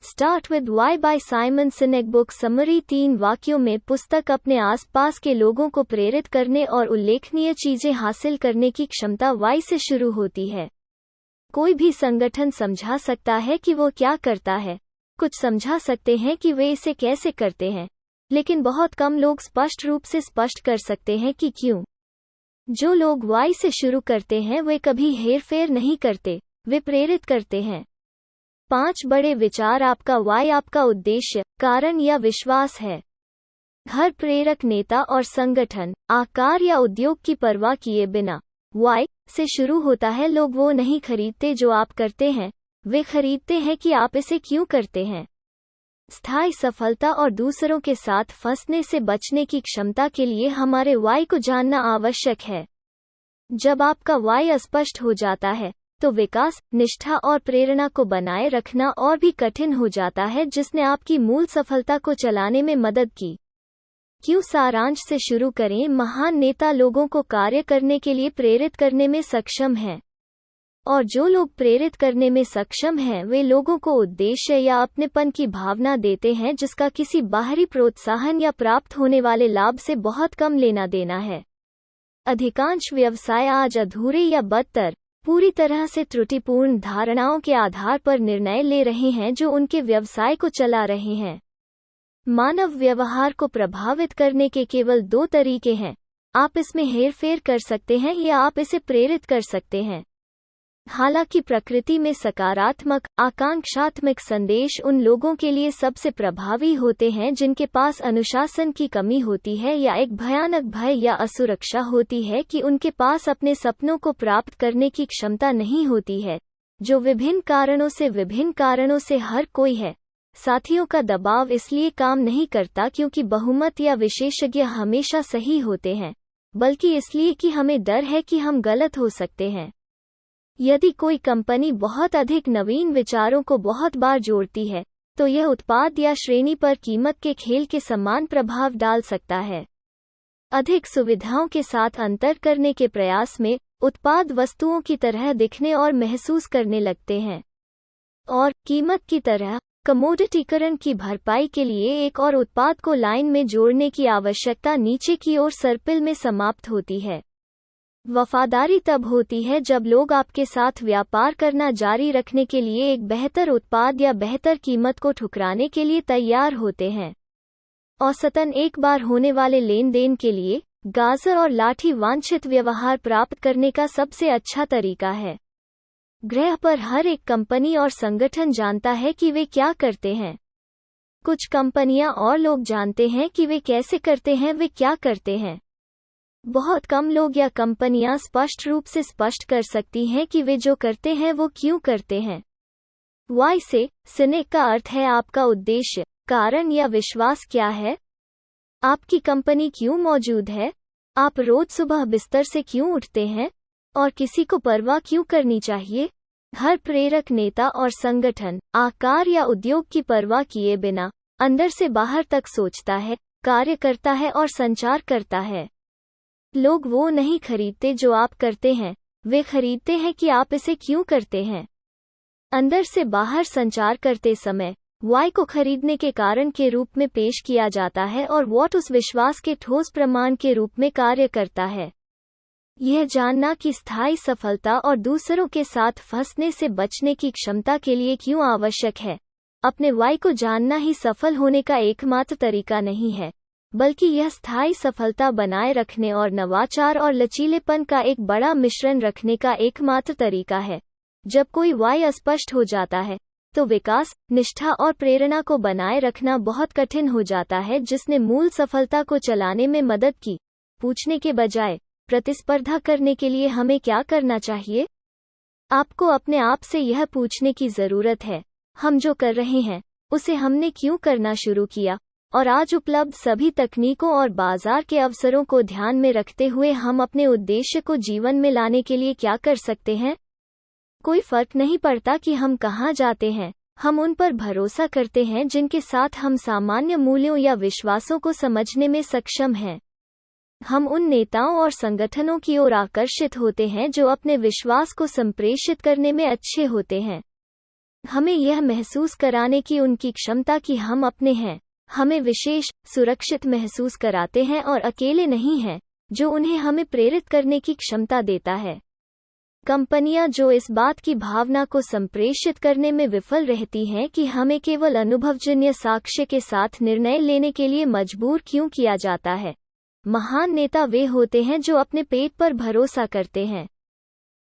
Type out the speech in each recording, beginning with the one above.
Start with why by Simon Sinek book summary. 3 वाक्यों में पुस्तक अपने आसपास के लोगों को प्रेरित करने और उल्लेखनीय चीजें हासिल करने की क्षमता वाई से शुरू होती है। कोई भी संगठन समझा सकता है कि वो क्या करता है, कुछ समझा सकते हैं कि वे इसे कैसे करते हैं, लेकिन बहुत कम लोग स्पष्ट रूप से स्पष्ट कर सकते हैं कि क्यों। जो लोग वाई से शुरू करते हैं वे कभी हेरफेर नहीं करते, वे प्रेरित करते हैं। 5 बड़े विचार। आपका वाई आपका उद्देश्य, कारण या विश्वास है। हर प्रेरक नेता और संगठन आकार या उद्योग की परवाह किए बिना वाई से शुरू होता है। लोग वो नहीं खरीदते जो आप करते हैं, वे खरीदते हैं कि आप इसे क्यों करते हैं। स्थायी सफलता और दूसरों के साथ फंसने से बचने की क्षमता के लिए हमारे वाई को जानना आवश्यक है। जब आपका वाई अस्पष्ट हो जाता है तो विकास, निष्ठा और प्रेरणा को बनाए रखना और भी कठिन हो जाता है, जिसने आपकी मूल सफलता को चलाने में मदद की। क्यों सारांश से शुरू करें। महान नेता लोगों को कार्य करने के लिए प्रेरित करने में सक्षम हैं, और जो लोग प्रेरित करने में सक्षम हैं वे लोगों को उद्देश्य या अपनेपन की भावना देते हैं जिसका किसी बाहरी प्रोत्साहन या प्राप्त होने वाले लाभ से बहुत कम लेना देना है। अधिकांश व्यवसाय आज अधूरे या बदतर, पूरी तरह से त्रुटिपूर्ण धारणाओं के आधार पर निर्णय ले रहे हैं जो उनके व्यवसाय को चला रहे हैं। मानव व्यवहार को प्रभावित करने के केवल 2 तरीके हैं, आप इसमें हेरफेर कर सकते हैं या आप इसे प्रेरित कर सकते हैं। हालांकि प्रकृति में सकारात्मक, आकांक्षात्मक संदेश उन लोगों के लिए सबसे प्रभावी होते हैं जिनके पास अनुशासन की कमी होती है या एक भयानक भय या असुरक्षा होती है कि उनके पास अपने सपनों को प्राप्त करने की क्षमता नहीं होती है, जो विभिन्न कारणों से हर कोई है। साथियों का दबाव इसलिए काम नहीं करता क्योंकि बहुमत या विशेषज्ञ हमेशा सही होते हैं, बल्कि इसलिए कि हमें डर है कि हम गलत हो सकते हैं। यदि कोई कंपनी बहुत अधिक नवीन विचारों को बहुत बार जोड़ती है तो यह उत्पाद या श्रेणी पर कीमत के खेल के समान प्रभाव डाल सकता है। अधिक सुविधाओं के साथ अंतर करने के प्रयास में उत्पाद वस्तुओं की तरह दिखने और महसूस करने लगते हैं, और कीमत की तरह कमोडिटीकरण की भरपाई के लिए एक और उत्पाद को लाइन में जोड़ने की आवश्यकता नीचे की ओर सर्पिल में समाप्त होती है। वफादारी तब होती है जब लोग आपके साथ व्यापार करना जारी रखने के लिए एक बेहतर उत्पाद या बेहतर कीमत को ठुकराने के लिए तैयार होते हैं। औसतन एक बार होने वाले लेन देन के लिए गाजर और लाठी वांछित व्यवहार प्राप्त करने का सबसे अच्छा तरीका है। ग्रह पर हर एक कंपनी और संगठन जानता है कि वे क्या करते हैं। कुछ कंपनियां और लोग जानते हैं कि वे कैसे करते हैं, वे क्या करते हैं। बहुत कम लोग या कंपनियां स्पष्ट रूप से स्पष्ट कर सकती हैं कि वे जो करते हैं वो क्यों करते हैं। वाई से सिनेक का अर्थ है आपका उद्देश्य, कारण या विश्वास क्या है। आपकी कंपनी क्यों मौजूद है, आप रोज सुबह बिस्तर से क्यों उठते हैं, और किसी को परवाह क्यों करनी चाहिए। हर प्रेरक नेता और संगठन आकार या उद्योग की परवाह किए बिना अंदर से बाहर तक सोचता है, कार्य करता है और संचार करता है। लोग वो नहीं खरीदते जो आप करते हैं, वे खरीदते हैं कि आप इसे क्यों करते हैं। अंदर से बाहर संचार करते समय वाई को खरीदने के कारण के रूप में पेश किया जाता है और वॉट उस विश्वास के ठोस प्रमाण के रूप में कार्य करता है। यह जानना कि स्थायी सफलता और दूसरों के साथ फंसने से बचने की क्षमता के लिए क्यों आवश्यक है। अपने वाई को जानना ही सफल होने का एकमात्र तरीका नहीं है, बल्कि यह स्थायी सफलता बनाए रखने और नवाचार और लचीलेपन का एक बड़ा मिश्रण रखने का एकमात्र तरीका है। जब कोई वाई अस्पष्ट हो जाता है तो विकास, निष्ठा और प्रेरणा को बनाए रखना बहुत कठिन हो जाता है, जिसने मूल सफलता को चलाने में मदद की। पूछने के बजाय प्रतिस्पर्धा करने के लिए हमें क्या करना चाहिए? आपको अपने आप से यह पूछने की जरूरत है, हम जो कर रहे हैं उसे हमने क्यों करना शुरू किया, और आज उपलब्ध सभी तकनीकों और बाजार के अवसरों को ध्यान में रखते हुए हम अपने उद्देश्य को जीवन में लाने के लिए क्या कर सकते हैं। कोई फर्क नहीं पड़ता कि हम कहाँ जाते हैं, हम उन पर भरोसा करते हैं जिनके साथ हम सामान्य मूल्यों या विश्वासों को समझने में सक्षम हैं। हम उन नेताओं और संगठनों की ओर आकर्षित होते हैं जो अपने विश्वास को संप्रेषित करने में अच्छे होते हैं। हमें यह महसूस कराने की उनकी क्षमता कि हम अपने हैं, हमें विशेष, सुरक्षित महसूस कराते हैं और अकेले नहीं हैं, जो उन्हें हमें प्रेरित करने की क्षमता देता है। कंपनियां जो इस बात की भावना को संप्रेषित करने में विफल रहती हैं कि हमें केवल अनुभवजन्य साक्ष्य के साथ निर्णय लेने के लिए मजबूर क्यों किया जाता है। महान नेता वे होते हैं जो अपने पेट पर भरोसा करते हैं।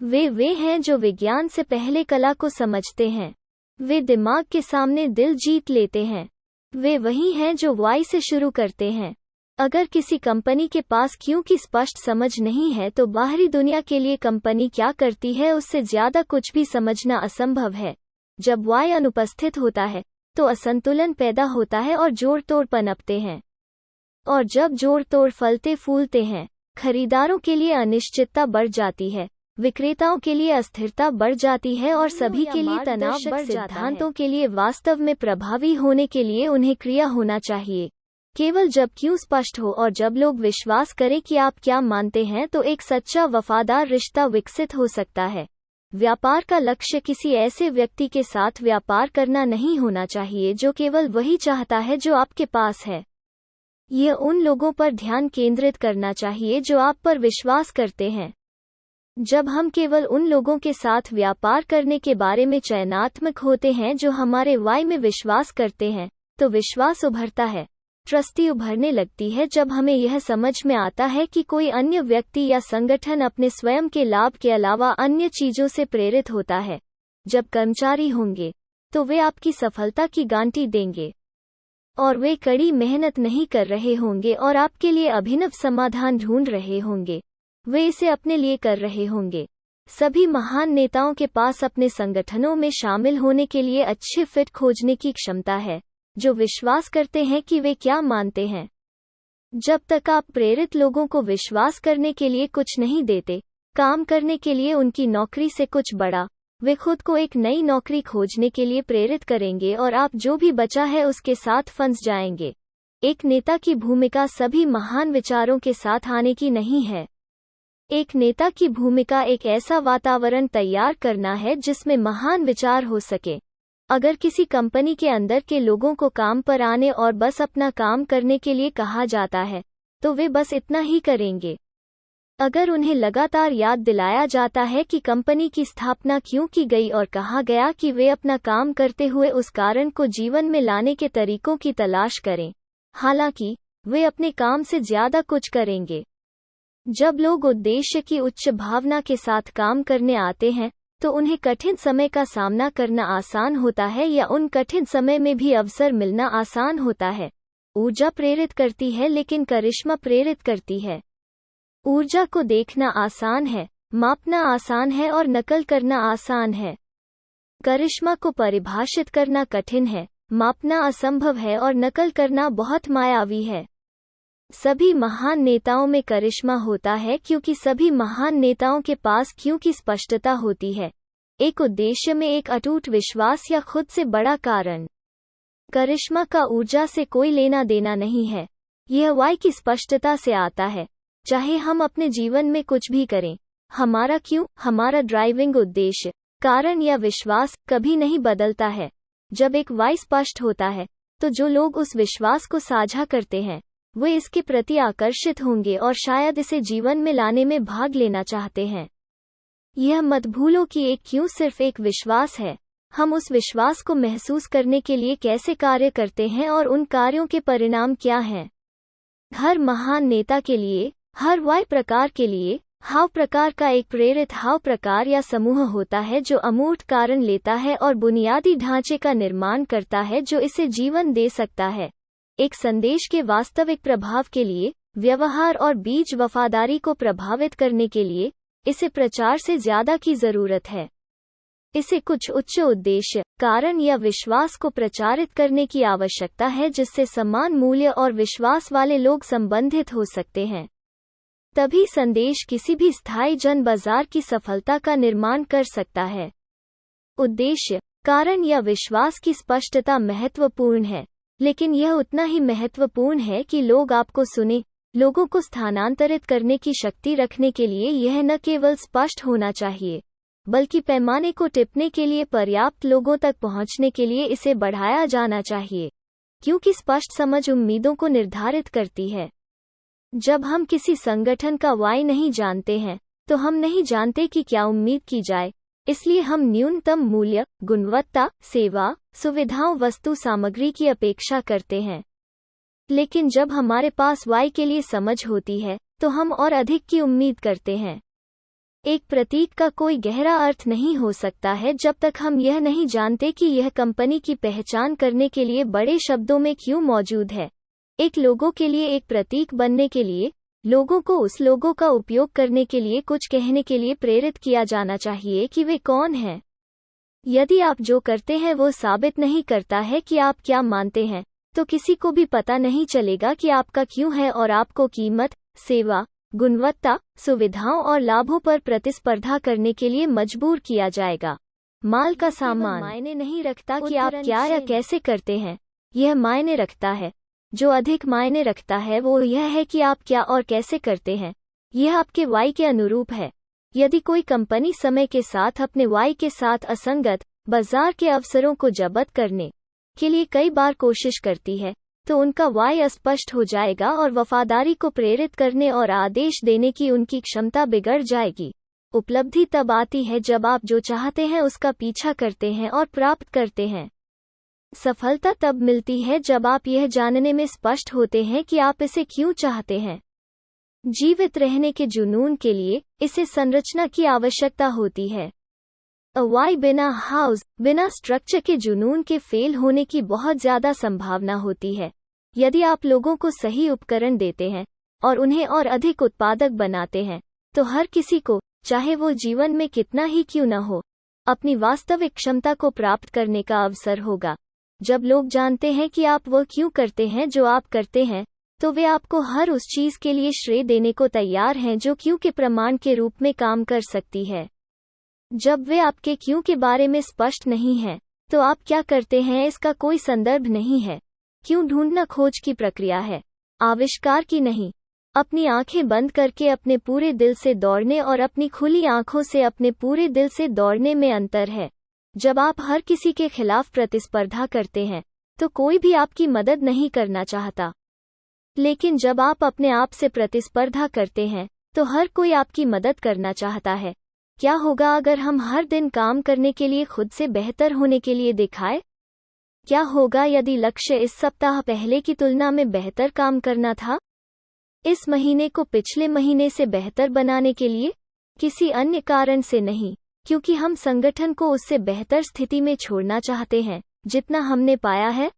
वे हैं जो विज्ञान से पहले कला को समझते हैं। वे दिमाग के सामने दिल जीत लेते हैं। वे वही हैं जो वाई से शुरू करते हैं। अगर किसी कंपनी के पास क्यों की स्पष्ट समझ नहीं है तो बाहरी दुनिया के लिए कंपनी क्या करती है उससे ज्यादा कुछ भी समझना असंभव है। जब वाई अनुपस्थित होता है तो असंतुलन पैदा होता है और जोड़ तोड़ पनपते हैं। और जब जोड़ तोड़ फलते फूलते हैं, खरीदारों के लिए अनिश्चितता बढ़ जाती है, विक्रेताओं के लिए अस्थिरता बढ़ जाती है और सभी के लिए तनाव बढ़ जाता है। सिद्धांतों के लिए वास्तव में प्रभावी होने के लिए उन्हें क्रिया होना चाहिए। केवल जब क्यों स्पष्ट हो और जब लोग विश्वास करें कि आप क्या मानते हैं तो एक सच्चा वफादार रिश्ता विकसित हो सकता है। व्यापार का लक्ष्य किसी ऐसे व्यक्ति के साथ व्यापार करना नहीं होना चाहिए जो केवल वही चाहता है जो आपके पास है। यह उन लोगों पर ध्यान केंद्रित करना चाहिए जो आप पर विश्वास करते हैं। जब हम केवल उन लोगों के साथ व्यापार करने के बारे में चयनात्मक होते हैं जो हमारे वाई में विश्वास करते हैं, तो विश्वास उभरता है। ट्रस्टी उभरने लगती है जब हमें यह समझ में आता है कि कोई अन्य व्यक्ति या संगठन अपने स्वयं के लाभ के अलावा अन्य चीजों से प्रेरित होता है। जब कर्मचारी होंगे तो वे आपकी सफलता की गारंटी देंगे और वे कड़ी मेहनत नहीं कर रहे होंगे और आपके लिए अभिनव समाधान ढूंढ रहे होंगे। वे इसे अपने लिए कर रहे होंगे। सभी महान नेताओं के पास अपने संगठनों में शामिल होने के लिए अच्छे फिट खोजने की क्षमता है, जो विश्वास करते हैं कि वे क्या मानते हैं। जब तक आप प्रेरित लोगों को विश्वास करने के लिए कुछ नहीं देते, काम करने के लिए उनकी नौकरी से कुछ बड़ा, वे खुद को एक नई नौकरी खोजने के लिए प्रेरित करेंगे और आप जो भी बचा है उसके साथ फंस जाएंगे। एक नेता की भूमिका सभी महान विचारों के साथ आने की नहीं है। एक नेता की भूमिका एक ऐसा वातावरण तैयार करना है जिसमें महान विचार हो सके। अगर किसी कंपनी के अंदर के लोगों को काम पर आने और बस अपना काम करने के लिए कहा जाता है, तो वे बस इतना ही करेंगे। अगर उन्हें लगातार याद दिलाया जाता है कि कंपनी की स्थापना क्यों की गई और कहा गया कि वे अपना काम करते हुए उस कारण को जीवन में लाने के तरीकों की तलाश करें, हालांकि वे अपने काम से ज्यादा कुछ करेंगे। जब लोग उद्देश्य की उच्च भावना के साथ काम करने आते हैं, तो उन्हें कठिन समय का सामना करना आसान होता है या उन कठिन समय में भी अवसर मिलना आसान होता है। ऊर्जा प्रेरित करती है लेकिन करिश्मा प्रेरित करती है। ऊर्जा को देखना आसान है, मापना आसान है और नकल करना आसान है। करिश्मा को परिभाषित करना कठिन है, मापना असंभव है और नकल करना बहुत मायावी है। सभी महान नेताओं में करिश्मा होता है क्योंकि सभी महान नेताओं के पास क्यों की स्पष्टता होती है, एक उद्देश्य में एक अटूट विश्वास या खुद से बड़ा कारण। करिश्मा का ऊर्जा से कोई लेना देना नहीं है, यह वाई की स्पष्टता से आता है। चाहे हम अपने जीवन में कुछ भी करें, हमारा क्यों, हमारा ड्राइविंग उद्देश्य, कारण या विश्वास कभी नहीं बदलता है। जब एक वाई स्पष्ट होता है, तो जो लोग उस विश्वास को साझा करते हैं, वे इसके प्रति आकर्षित होंगे और शायद इसे जीवन में लाने में भाग लेना चाहते हैं। यह मत भूलो कि एक क्यों सिर्फ एक विश्वास है। हम उस विश्वास को महसूस करने के लिए कैसे कार्य करते हैं और उन कार्यों के परिणाम क्या हैं। हर महान नेता के लिए, हर वाई प्रकार के लिए, हाव प्रकार का एक प्रेरित हाव प्रकार या समूह होता है जो अमूर्त कारण लेता है और बुनियादी ढांचे का निर्माण करता है जो इसे जीवन दे सकता है। एक संदेश के वास्तविक प्रभाव के लिए, व्यवहार और बीज वफादारी को प्रभावित करने के लिए, इसे प्रचार से ज्यादा की जरूरत है। इसे कुछ उच्च उद्देश्य, कारण या विश्वास को प्रचारित करने की आवश्यकता है जिससे समान मूल्य और विश्वास वाले लोग संबंधित हो सकते हैं। तभी संदेश किसी भी स्थायी जन बाजार की सफलता का निर्माण कर सकता है। उद्देश्य, कारण या विश्वास की स्पष्टता महत्वपूर्ण है, लेकिन यह उतना ही महत्वपूर्ण है कि लोग आपको सुने। लोगों को स्थानांतरित करने की शक्ति रखने के लिए यह न केवल स्पष्ट होना चाहिए, बल्कि पैमाने को टिपने के लिए पर्याप्त लोगों तक पहुंचने के लिए इसे बढ़ाया जाना चाहिए, क्योंकि स्पष्ट समझ उम्मीदों को निर्धारित करती है। जब हम किसी संगठन का वाई नहीं जानते हैं, तो हम नहीं जानते कि क्या उम्मीद की जाए, इसलिए हम न्यूनतम मूल्य, गुणवत्ता, सेवा, सुविधाओं, वस्तु सामग्री की अपेक्षा करते हैं। लेकिन जब हमारे पास वाई के लिए समझ होती है, तो हम और अधिक की उम्मीद करते हैं। एक प्रतीक का कोई गहरा अर्थ नहीं हो सकता है जब तक हम यह नहीं जानते कि यह कंपनी की पहचान करने के लिए बड़े शब्दों में क्यों मौजूद है। एक लोगो के लिए एक प्रतीक बनने के लिए लोगों को उस लोगो का उपयोग करने के लिए कुछ कहने के लिए प्रेरित किया जाना चाहिए कि वे कौन हैं। यदि आप जो करते हैं वो साबित नहीं करता है कि आप क्या मानते हैं, तो किसी को भी पता नहीं चलेगा कि आपका क्यों है और आपको कीमत, सेवा, गुणवत्ता, सुविधाओं और लाभों पर प्रतिस्पर्धा करने के लिए मजबूर किया जाएगा। माल का सामान मायने नहीं रखता कि आप क्या या कैसे करते हैं, यह मायने रखता है। जो अधिक मायने रखता है वो यह है कि आप क्या और कैसे करते हैं। यह आपके वाई के अनुरूप है। यदि कोई कंपनी समय के साथ अपने वाई के साथ असंगत बाजार के अवसरों को जब्त करने के लिए कई बार कोशिश करती है, तो उनका वाई अस्पष्ट हो जाएगा और वफादारी को प्रेरित करने और आदेश देने की उनकी क्षमता बिगड़ जाएगी। उपलब्धि तब आती है जब आप जो चाहते हैं उसका पीछा करते हैं और प्राप्त करते हैं। सफलता तब मिलती है जब आप यह जानने में स्पष्ट होते हैं कि आप इसे क्यों चाहते हैं। जीवित रहने के जुनून के लिए इसे संरचना की आवश्यकता होती है। वाई बिना हाउस, बिना स्ट्रक्चर के जुनून के फेल होने की बहुत ज्यादा संभावना होती है। यदि आप लोगों को सही उपकरण देते हैं और उन्हें और अधिक उत्पादक बनाते हैं, तो हर किसी को, चाहे वो जीवन में कितना ही क्यों न हो, अपनी वास्तविक क्षमता को प्राप्त करने का अवसर होगा। जब लोग जानते हैं कि आप वो क्यों करते हैं जो आप करते हैं, तो वे आपको हर उस चीज के लिए श्रेय देने को तैयार हैं जो क्यों के प्रमाण के रूप में काम कर सकती है। जब वे आपके क्यों के बारे में स्पष्ट नहीं हैं, तो आप क्या करते हैं इसका कोई संदर्भ नहीं है। क्यों ढूंढना खोज की प्रक्रिया है, आविष्कार की नहीं। अपनी आंखें बंद करके अपने पूरे दिल से दौड़ने और अपनी खुली आंखों से अपने पूरे दिल से दौड़ने में अंतर है। जब आप हर किसी के खिलाफ प्रतिस्पर्धा करते हैं, तो कोई भी आपकी मदद नहीं करना चाहता। लेकिन जब आप अपने आप से प्रतिस्पर्धा करते हैं, तो हर कोई आपकी मदद करना चाहता है। क्या होगा अगर हम हर दिन काम करने के लिए खुद से बेहतर होने के लिए दिखाएं? क्या होगा यदि लक्ष्य इस सप्ताह पहले की तुलना में बेहतर काम करना था? इस महीने को पिछले महीने से बेहतर बनाने के लिए? किसी अन्य कारण से नहीं, क्योंकि हम संगठन को उससे बेहतर स्थिति में छोड़ना चाहते हैं जितना हमने पाया है।